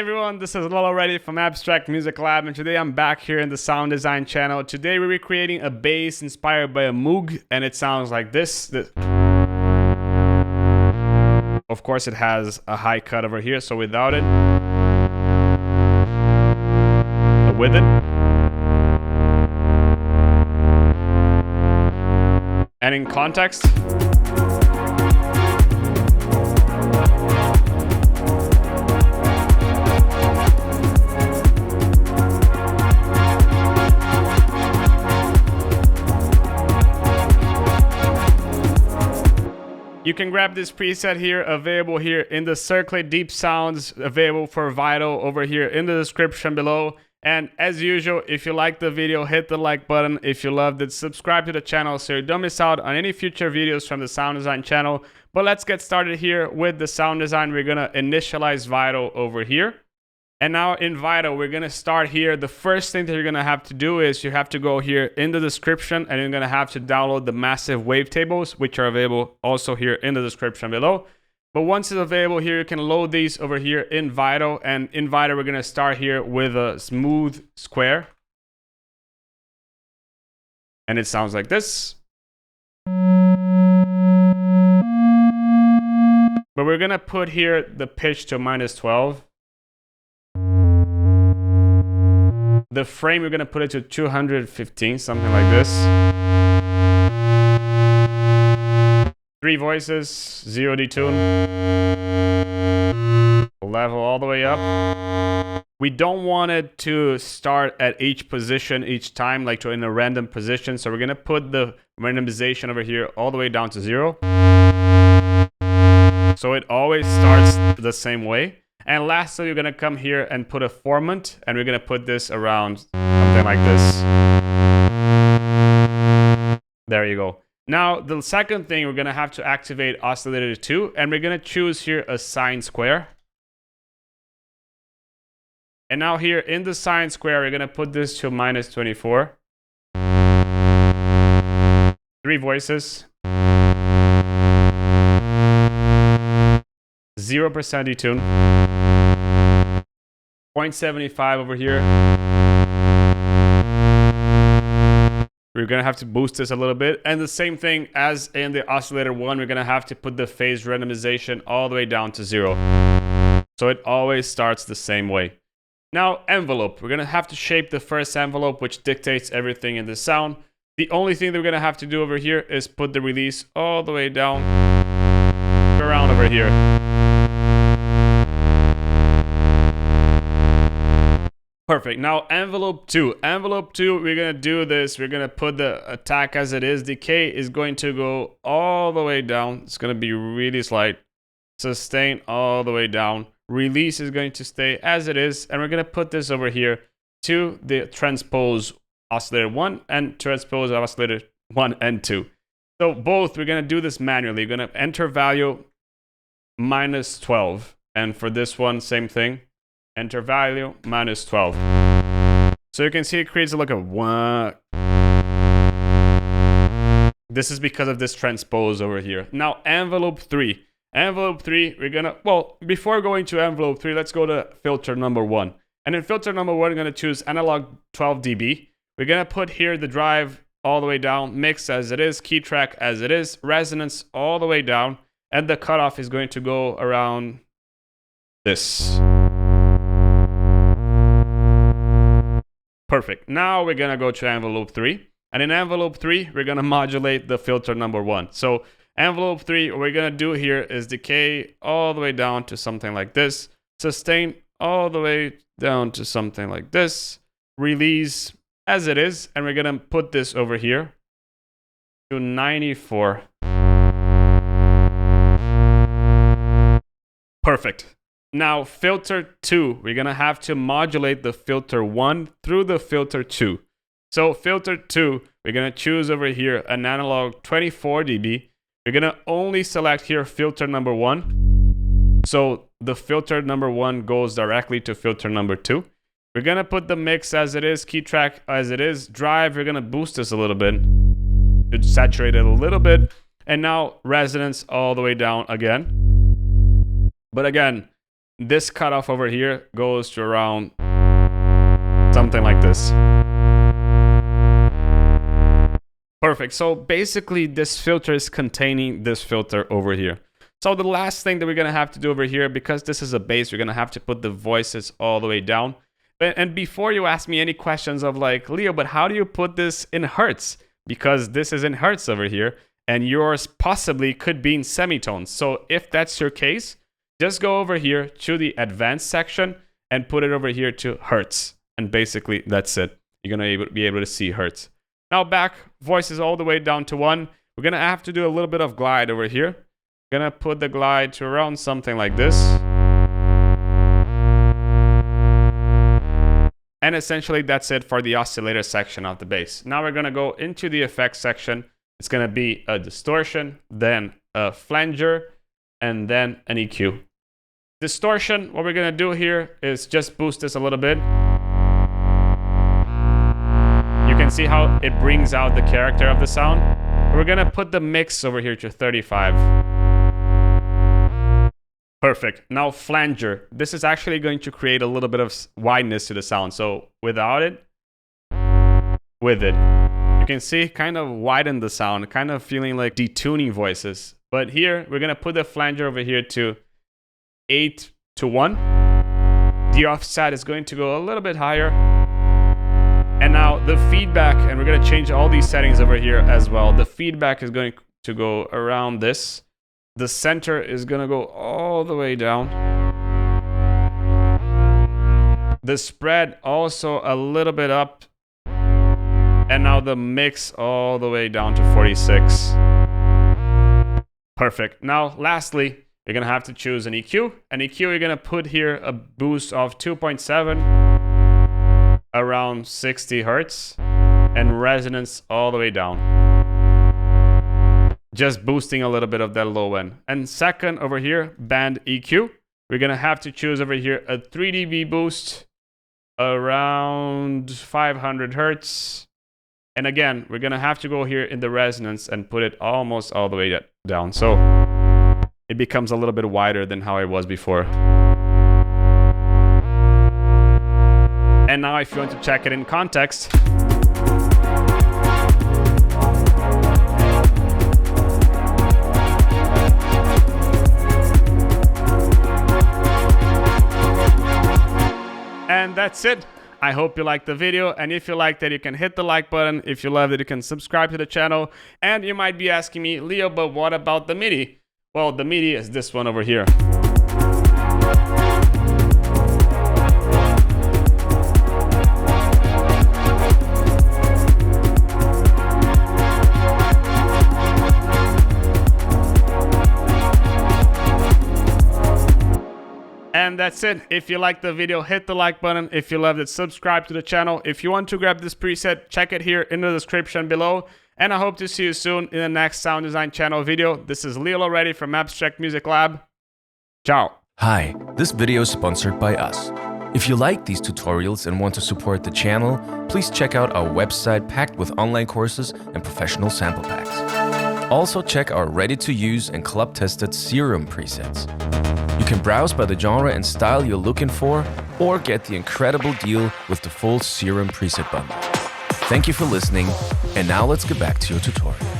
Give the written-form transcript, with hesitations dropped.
everyone, this is Lolo Ready from Abstract Music Lab, and today I'm back here in the sound design channel. Today we're recreating a bass inspired by a Moog, and it sounds like this. Of course it has a high cut over here, so without it, with it, and in context, you can grab this preset here, available here in the Circulate Deep Sounds, available for Vital over here in the description below. And as usual, if you liked the video, hit the like button. If you loved it, subscribe to the channel so you don't miss out on any future videos from the sound design channel. But let's get started here with the sound design. We're gonna initialize Vital over here. And now in Vital, we're gonna start here. The first thing that you're gonna have to do is you have to go here in the description and you're gonna have to download the massive wavetables, which are available also here in the description below. But once it's available here, you can load these over here in Vital. And in Vital, we're gonna start here with a smooth square. And it sounds like this. But we're gonna put here the pitch to -12. The frame, we're gonna put it to 215, something like this. 3 voices, 0 detune. Level all the way up. We don't want it to start at each position each time, like in a random position. So we're gonna put the randomization over here all the way down to 0. So it always starts the same way. And lastly, we're gonna come here and put a formant, and we're gonna put this around something like this. There you go. Now, the second thing, we're gonna have to activate oscillator 2, and we're gonna choose here a sine square. And now here in the sine square, we're gonna put this to -24. 3 voices. 0% detune. 0.75 over here. We're gonna have to boost this a little bit. And the same thing as in the oscillator 1, we're gonna have to put the phase randomization all the way down to 0. So it always starts the same way. Now, envelope. We're gonna have to shape the first envelope, which dictates everything in the sound. The only thing that we're gonna have to do over here is put the release all the way down around over here. Perfect. Now envelope 2. Envelope 2, we're going to do this. We're going to put the attack as it is. Decay is going to go all the way down. It's going to be really slight. Sustain all the way down. Release is going to stay as it is. And we're going to put this over here to the transpose oscillator 1 and transpose oscillator 1 and 2. So both, we're going to do this manually. You're going to enter value -12. And for this one, same thing. Enter value -12. So you can see it creates a look of 1. This is because of this transpose over here. Now envelope 3. Envelope 3, we're gonna, well, before going to envelope 3, let's go to filter number 1. And in filter number 1, we're gonna choose analog 12 dB. We're gonna put here the drive all the way down, mix as it is, key track as it is, resonance all the way down, and the cutoff is going to go around this. Perfect. Now we're gonna go to envelope 3. And in envelope 3, we're gonna modulate the filter number 1. So envelope 3, what we're gonna do here is decay all the way down to something like this. Sustain all the way down to something like this. Release as it is. And we're gonna put this over here to 94. Perfect. Now, filter 2, we're going to have to modulate the filter 1 through the filter 2. So filter 2, we're going to choose over here an analog 24 dB. We're going to only select here filter number 1. So the filter number 1 goes directly to filter number 2. We're going to put the mix as it is, key track as it is. Drive, we're going to boost this a little bit to saturate it a little bit. And now resonance all the way down again. But again, this cutoff over here goes to around something like this. Perfect. So basically this filter is containing this filter over here. So the last thing that we're going to have to do over here, because this is a bass, we're going to have to put the voices all the way down. And before you ask me any questions of like, Leo, but how do you put this in hertz? Because this is in hertz over here, and yours possibly could be in semitones. So if that's your case, just go over here to the advanced section and put it over here to hertz. And basically that's it. You're going to be able to see hertz. Now back, voices all the way down to 1. We're going to have to do a little bit of glide over here. Gonna put the glide to around something like this. And essentially that's it for the oscillator section of the bass. Now we're gonna go into the effects section. It's gonna be a distortion, then a flanger, and then an EQ. Distortion, what we're gonna do here is just boost this a little bit. You can see how it brings out the character of the sound. We're gonna put the mix over here to 35. Perfect. Now flanger. This is actually going to create a little bit of wideness to the sound. So without it, with it, you can see kind of widen the sound, kind of feeling like detuning voices. But here, we're going to put the flanger over here to 8 to 1. The offset is going to go a little bit higher. And now the feedback, and we're going to change all these settings over here as well. The feedback is going to go around this. The center is going to go all the way down. The spread also a little bit up. And now the mix all the way down to 46. Perfect. Now, lastly, you're going to have to choose an EQ. An EQ, you're going to put here a boost of 2.7, around 60 hertz, and resonance all the way down. Just boosting a little bit of that low end. And second over here, band EQ. We're going to have to choose over here a 3 dB boost around 500 hertz. And again, we're going to have to go here in the resonance and put it almost all the way down. So it becomes a little bit wider than how it was before. And now if you want to check it in context, and that's it. I hope you liked the video, and if you liked it, you can hit the like button. If you loved it, you can subscribe to the channel. And you might be asking me, Leo, but what about the MIDI? Well, the MIDI is this one over here. And that's it. If you liked the video, hit the like button. If you loved it, subscribe to the channel. If you want to grab this preset, check it here in the description below. And I hope to see you soon in the next sound design channel video. This is Leo already from Abstract Music Lab. Ciao. Hi, this video is sponsored by us. If you like these tutorials and want to support the channel, please check out our website packed with online courses and professional sample packs. Also check our ready-to-use and club-tested Serum presets. You can browse by the genre and style you're looking for, or get the incredible deal with the full Serum preset bundle. Thank you for listening, and now let's get back to your tutorial.